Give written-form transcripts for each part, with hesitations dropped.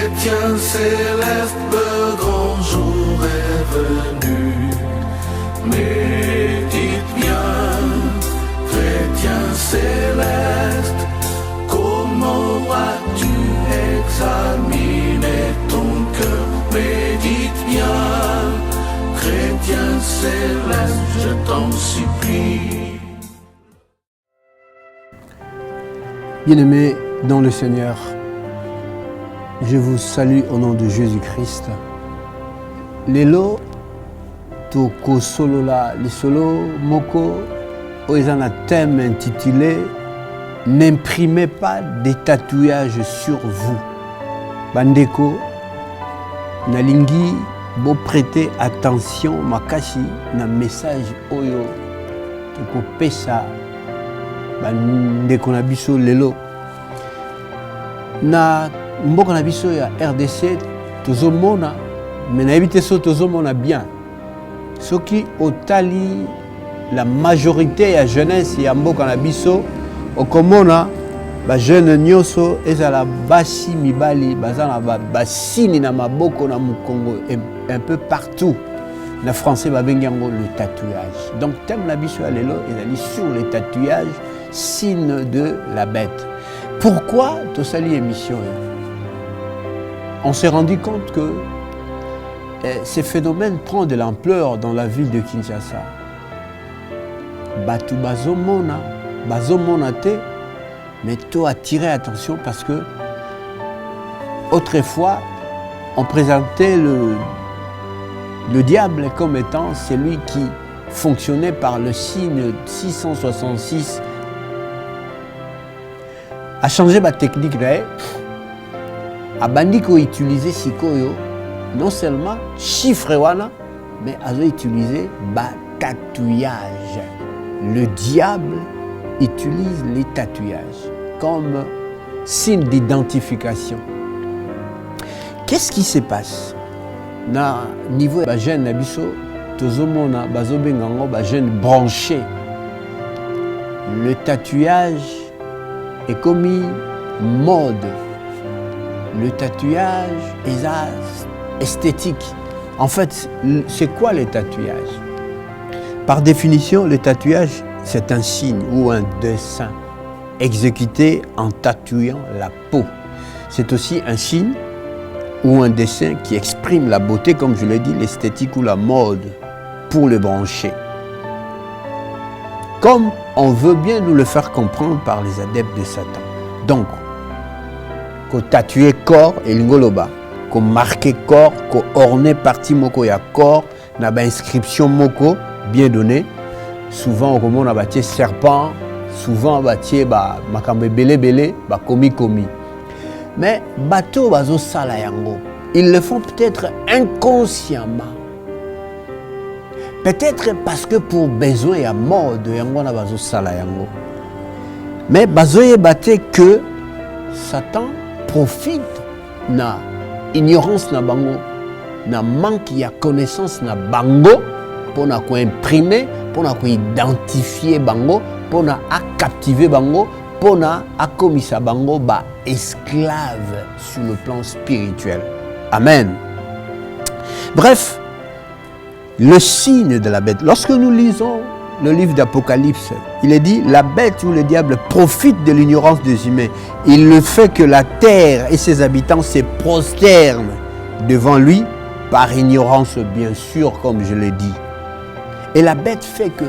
Chrétien céleste, le grand jour est venu. Médite bien, chrétien céleste, comment as-tu examiné ton cœur? Médite bien, chrétien céleste, je t'en supplie. Bien-aimés dans le Seigneur, je vous salue au nom de Jésus-Christ. Lelo toko solo la lisolo moko oeza na thème intitulé N'imprimez pas des tatouages sur vous. Bandeko nalingi bo prêter attention makasi na message oyo toko pesa bandeko na biso lelo na mboka na biso ya RDC tozomona mais nayebi te so tozomona bien soki otali la majorité ya jeunesse ya mboka na biso okomona ba jeune nyonso ezala basi mibali baza na basini na maboko na mukongo un peu partout. Na français babengi yango le tatouage. Donc thème na biso ya lelo ezali sur les tatouages, signe de la bête. Pourquoi tosali émission? On s'est rendu compte que ces phénomènes prennent de l'ampleur dans la ville de Kinshasa. Batu bazomona te, mais to attirer attention parce que autrefois on présentait le diable comme étant celui qui fonctionnait par le signe 666. A changé ma technique là, a bandi ko utiliser sikoyo non seulement chiffre wana, mais a utiliser ba tatouage. Le diable utilise les tatouages comme signe d'identification. Qu'est-ce qui se passe? Na niveau ba jeune na biso tozomona bazobengango ba jeune branché. Le tatouage est commis mode. Le tatouage est esthétique. En fait, c'est quoi le tatouage? Par définition, le tatouage, c'est un signe ou un dessin exécuté en tatouant la peau. C'est aussi un signe ou un dessin qui exprime la beauté, comme je l'ai dit, l'esthétique ou la mode pour le brancher. Comme on veut bien nous le faire comprendre par les adeptes de Satan. Donc, qu'on tatouer corps et l'ingoloba, qu'on marquer corps, qu'on orner partie moko ya corps, na ba inscription moko bien donnée. Souvent au moment on a bâti serpent, souvent on bâti ba makambe belé ba komi. Mais bateau bazo sala yango, ils le font peut-être inconsciemment. Peut-être parce que pour besoin ya mode yango na bazo sala yango. Mais bazo yebate que Satan profite na ignorance na bango, na manque ya connaissance na bango pour na ko imprimer, pour na ko identifier bango, pour na captiver bango, pour na akomisa bango ba esclave sur le plan spirituel. Amen. Bref, le signe de la bête. Lorsque nous lisons le livre d'Apocalypse, il est dit, la bête ou le diable profite de l'ignorance des humains. Il le fait que la terre et ses habitants se prosternent devant lui par ignorance, bien sûr, comme je l'ai dit. Et la bête fait que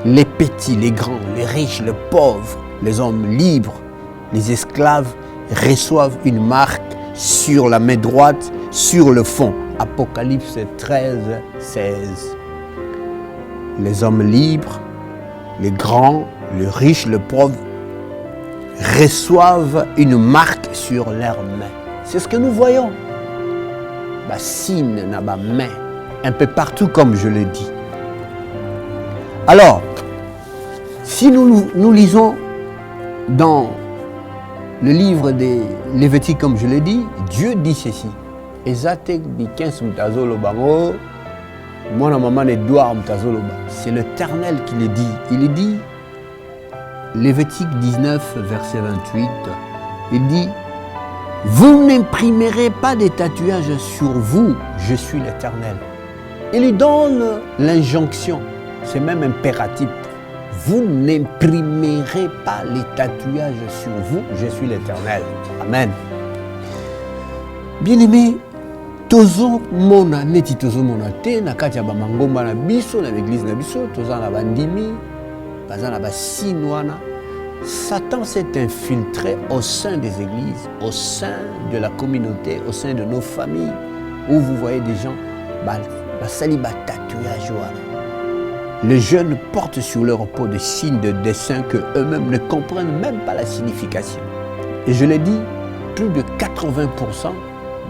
les petits, les grands, les riches, les pauvres, les hommes libres, les esclaves reçoivent une marque sur la main droite, sur le fond. Apocalypse 13, 16. Les hommes libres, les grands, les riches, les pauvres reçoivent une marque sur leurs mains. C'est ce que nous voyons. Bah, signe na ba main, un peu partout comme je l'ai dit. Alors, si nous lisons dans le livre des Lévitique, comme je l'ai dit, Dieu dit ceci. C'est l'Éternel qui le dit. Il dit, Lévitique 19, verset 28, il dit, Vous n'imprimerez pas des tatouages sur vous, je suis l'Éternel. Il lui donne l'injonction, c'est même impératif. Vous n'imprimerez pas les tatouages sur vous, je suis l'Éternel. Amen. Bien-aimé, tozo mona neti tozo mona te na kati ya bamangomba na biso na l'église na biso toza na bandimi baza na basine wana. Satan s'est infiltré au sein des églises, au sein de la communauté, au sein de nos familles, où vous voyez des gens basali ba tatouage wana. Les jeunes portent sur leur peau des signes de dessin que eux-mêmes ne comprennent même pas la signification. Et je l'ai dit, plus de 80%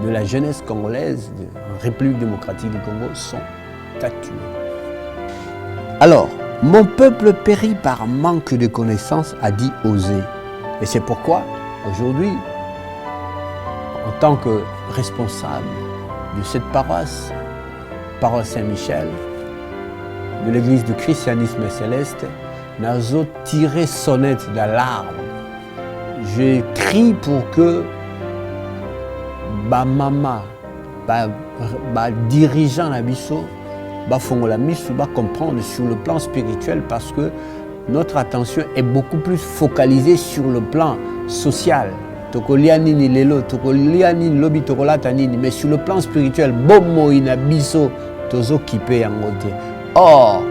de la jeunesse congolaise, de la République démocratique du Congo, sont tatoués. Alors, mon peuple périt par manque de connaissances, a dit Osée. Et c'est pourquoi, aujourd'hui, en tant que responsable de cette paroisse Saint-Michel, de l'église du christianisme céleste, nazo tiré sonnette d'alarme. Je crie pour que mama, dirigeant na biso, fongola misu, comprendre sur le plan spirituel, parce que notre attention est beaucoup plus focalisée sur le plan social. Mais sur le plan spirituel, or,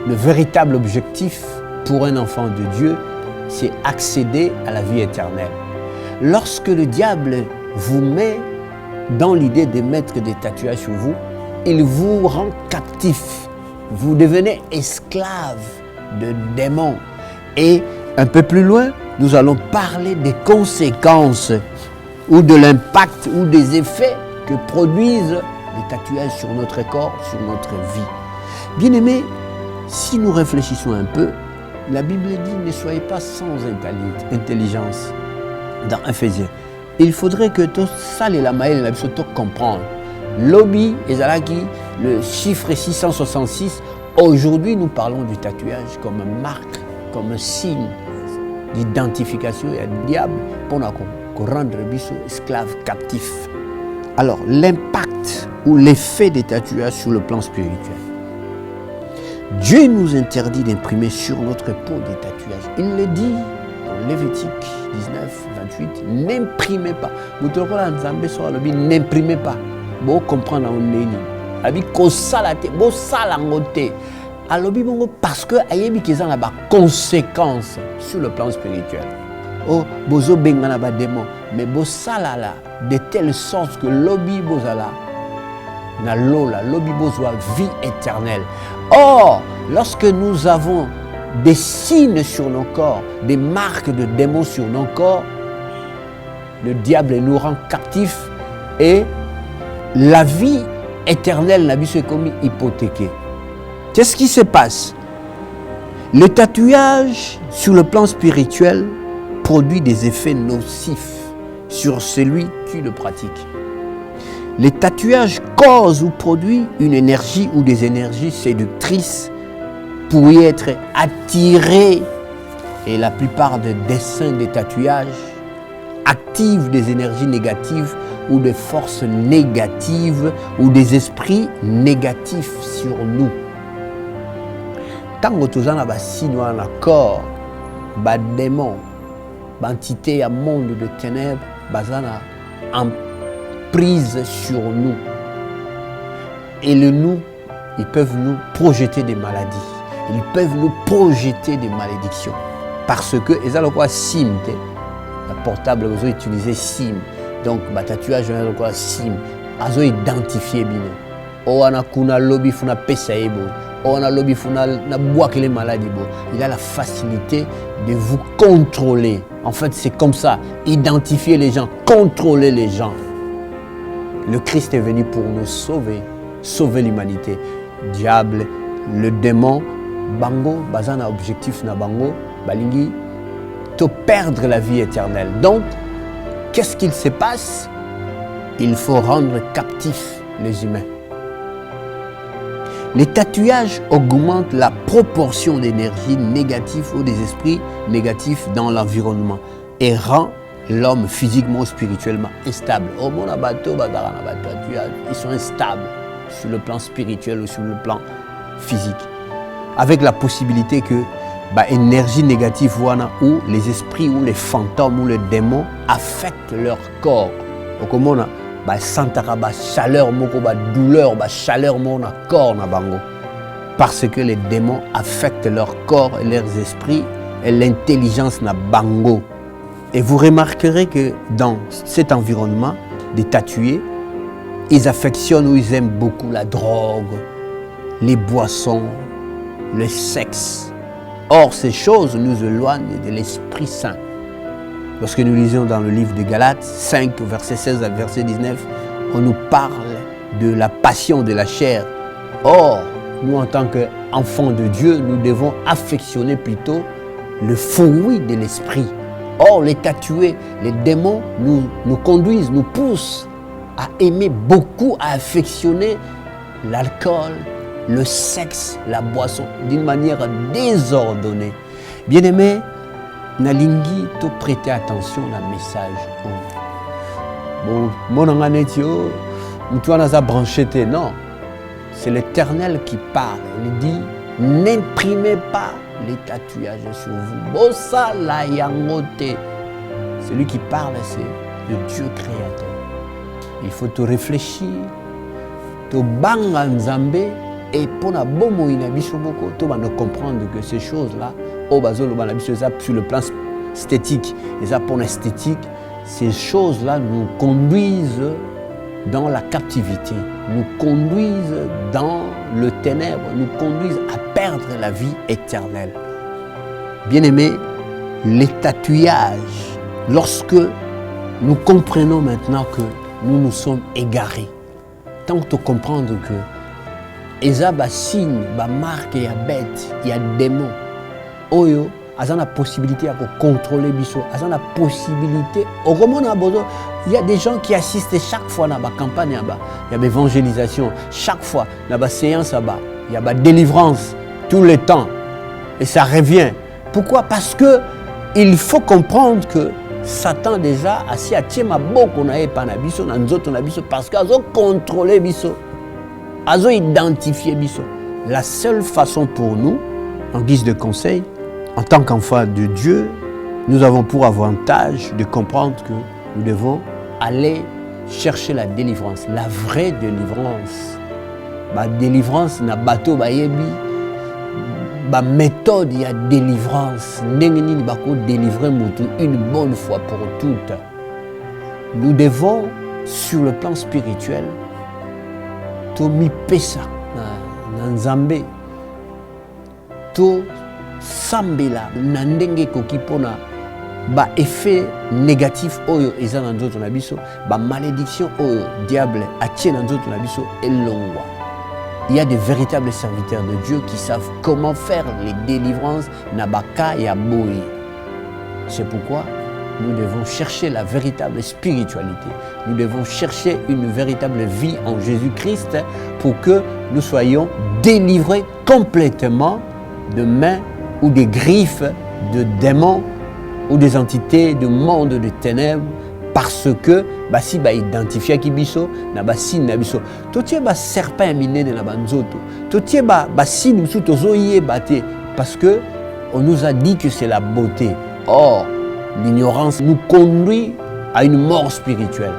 le véritable objectif pour un enfant de Dieu, c'est accéder à la vie éternelle. Lorsque le diable vous met dans l'idée de mettre des tatouages sur vous, il vous rend captif. Vous devenez esclave de démons. Et un peu plus loin, nous allons parler des conséquences ou de l'impact ou des effets que produisent les tatouages sur notre corps, sur notre vie. Bien-aimés, si nous réfléchissons un peu, la Bible dit ne soyez pas sans intelligence. Dans Ephésiens, il faudrait que tout ça et la maille la surtout comprendre. Lobby ezalaki, le chiffre 666. Aujourd'hui, nous parlons du tatouage comme marque, comme signe d'identification et diable pour nous rendre biso esclaves captifs. Alors, l'impact ou l'effet des tatouages sur le plan spirituel. Dieu nous interdit d'imprimer sur notre peau des tatouages. Il le dit dans Lévitique 19, 28, n'imprimez pas. N'imprimez pas. Vous comprenez parce que il y a des conséquences sur le plan spirituel. Oh, bozo bengana ba démon, mais bo salala de telle sorte que lobby bozala na lola, lobby bozwa vie éternelle. Or, lorsque nous avons des signes sur nos corps, des marques de démons sur nos corps, le diable nous rend captifs et la vie éternelle n'a pas comme hypothéquée. Qu'est-ce qui se passe? Le tatouage sur le plan spirituel produit des effets nocifs sur celui qui le pratique. Les tatouages causent ou produisent une énergie ou des énergies séductrices pour y être attirés. Et la plupart des dessins des tatouages activent des énergies négatives ou des forces négatives ou des esprits négatifs sur nous. Tant que nous avons un corps, un démon, une entité, un monde de ténèbres, en prise sur nous. Et le nous, ils peuvent nous projeter des maladies. Ils peuvent nous projeter des malédictions. Parce que, ils ont quoi SIM, le portable, ils ont utilisé SIM. Donc, le tatouage, ils ont quoi SIM. Ils ont identifié bien. On a kuna lobby funa pesa ebo. On a lobby funa na boire les maladies. Il a la facilité de vous contrôler. En fait, c'est comme ça. Identifier les gens, contrôler les gens. Le Christ est venu pour nous sauver, sauver l'humanité. Diable, le démon, bango, bazana objectif na bango, balingi, te perdre la vie éternelle. Donc, qu'est-ce qu'il se passe? Il faut rendre captifs les humains. Les tatouages augmentent la proportion d'énergie négative ou des esprits négatifs dans l'environnement et rend l'homme physiquement, spirituellement instable. Ils sont instables sur le plan spirituel ou sur le plan physique. Avec la possibilité que l'énergie négative ou les esprits ou les fantômes ou les démons affectent leur corps. Donc, chaleur, douleur, chaleur, corps. Parce que les démons affectent leur corps et leurs esprits et l'intelligence na bango. Et vous remarquerez que dans cet environnement des tatoués, ils affectionnent ou ils aiment beaucoup la drogue, les boissons, le sexe. Or, ces choses nous éloignent de l'Esprit Saint. Lorsque nous lisons dans le livre de Galates 5, verset 16 à verset 19, on nous parle de la passion de la chair. Or, nous, en tant qu'enfants de Dieu, nous devons affectionner plutôt le fruit de l'esprit. Or, les tatoués, les démons nous conduisent, nous poussent à aimer beaucoup, à affectionner l'alcool, le sexe, la boisson, d'une manière désordonnée. Bien-aimés, nalingi to prêter attention au message. Bon, mon anganetio, tu as branché, non. C'est l'Éternel qui parle. Il dit, n'imprimez pas les tatouages sur vous. Bossa la yangote. Celui qui parle, c'est le Dieu créateur. Il faut te réfléchir, te banga nzambe, et pour la bomo inabishoboko, tu vas comprendre que ces choses-là, sur le plan esthétique, et ça pour l'esthétique, ces choses-là nous conduisent dans la captivité, nous conduisent dans le ténèbre, nous conduisent à perdre la vie éternelle. Bien-aimés, les tatouages, lorsque nous comprenons maintenant que nous nous sommes égarés, tant que tu comprends que il y a des signes, des marques, il y a des bêtes, il y a des démons. Oyo, ils ont la possibilité de contrôler Bisso. Ils ont la possibilité. Il y a des gens qui assistent chaque fois dans la campagne. Il y a l'évangélisation. Chaque fois, dans la séance, il y a la délivrance tout le temps. Et ça revient. Pourquoi? Parce qu'il faut comprendre que Satan déjà assis à Tiema beaucoup na pas na biso na nzoto na biso parce qu'ils ont contrôlé biso. Ils ont identifié biso. La seule façon pour nous, en guise de conseil, en tant qu'enfants de Dieu, nous avons pour avantage de comprendre que nous devons aller chercher la délivrance, la vraie délivrance. La délivrance na bateau bayebi, la méthode il y a délivrance. N'engeni bako délivrer mutu une bonne fois pour toutes. Nous devons sur le plan spirituel to mi pesa na nzambe to sambela na ndenge koki pona ba effet négatif oyo eza na nzoto na biso ba malédiction oyo diable atie na nzoto na biso elongwa. Il y a des véritables serviteurs de Dieu qui savent comment faire les délivrances na baka ya boye. C'est pourquoi nous devons chercher la véritable spiritualité. Nous devons chercher une véritable vie en Jésus-Christ pour que nous soyons délivrés complètement de mains ou des griffes de démons ou des entités du monde de ténèbres parce que si identifié qui biso na signe na biso to tie ba serpent minene na banzoto to tie ba signe biso tozo yebate parce que on nous a dit que c'est la beauté. Or l'ignorance nous conduit à une mort spirituelle.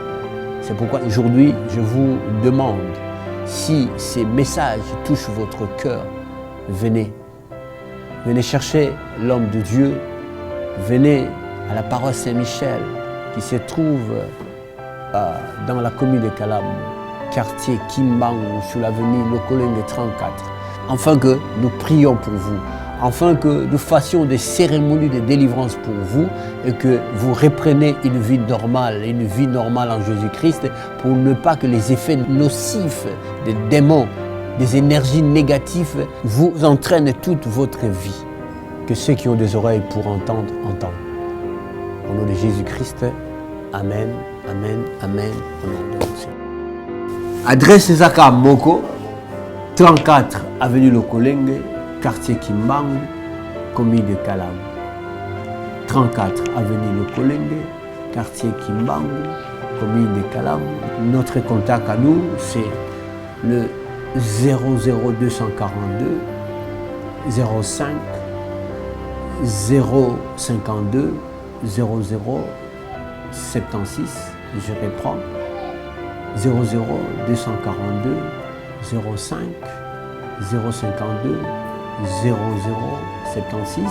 C'est pourquoi aujourd'hui je vous demande, si ces messages touchent votre cœur, venez chercher l'homme de Dieu, venez à la paroisse Saint-Michel qui se trouve dans la commune de Kalam, quartier Kimbang, sur l'avenue Lokolenge 34, afin que nous prions pour vous, afin que nous fassions des cérémonies de délivrance pour vous et que vous repreniez une vie normale en Jésus-Christ pour ne pas que les effets nocifs des démons, des énergies négatives vous entraînent toute votre vie. Que ceux qui ont des oreilles pour entendre, entendent. Au nom de Jésus-Christ, Amen, Amen, Amen. Au nom de Dieu. Adresse Zaka Moko, 34 avenue Lokolenge, quartier Kimbang, commune de Kalam. 34 avenue Lokolenge, quartier Kimbangu, commune de Kalam. Notre contact à nous, c'est le 00242 05 052 0076. Je reprends. 00242 05 052 0076